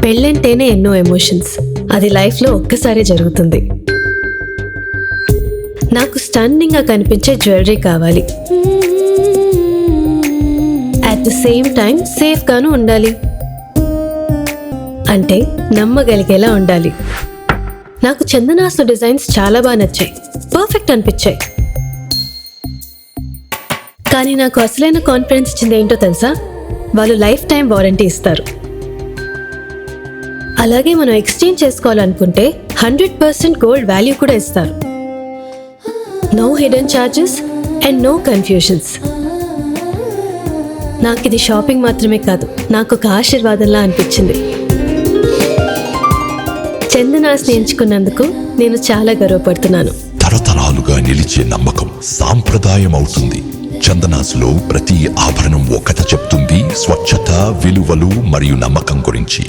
పెళ్ళంటేనే ఎన్నో ఎమోషన్స్. అది లైఫ్లో ఒక్కసారి జరుగుతుంది. నాకు స్టన్నింగ్గా కనిపించే జ్యువెలరీ కావాలి. అట్ ద సేమ్ టైం సేఫ్గాను ఉండాలి. అంటే నమ్మగలిగేలా ఉండాలి. నాకు చందనాస్ డిజైన్స్ చాలా బాగా నచ్చాయి, పర్ఫెక్ట్ అనిపించాయి. కానీ నాకు అసలైన కాన్ఫిడెన్స్ ఇచ్చింది ఏంటో తెలుసా? వాళ్ళు లైఫ్ టైం వారంటీ ఇస్తారు. అలాగే మనం ఎక్స్చేంజ్ చేసుకోవాలనుకుంటే 100% గోల్డ్ వాల్యూ కూడా ఇస్తారు. No hidden charges and no confusions. నాకు ఇది షాపింగ్ మాత్రమే కాదు, నాకు ఒక ఆశీర్వాదంలా అనిపించింది. చందనాస్ని ఎంచుకున్నందుకు నేను చాలా గర్వపడుతున్నాను. తరతరాలుగా నిలిచే నమ్మకం సాంప్రదాయం అవుతుంది. చందనాస్లో ప్రతి ఆభరణం ఒక కథ చెప్తుంది, స్వచ్ఛత, విలువలు మరియు నమ్మకం గురించి.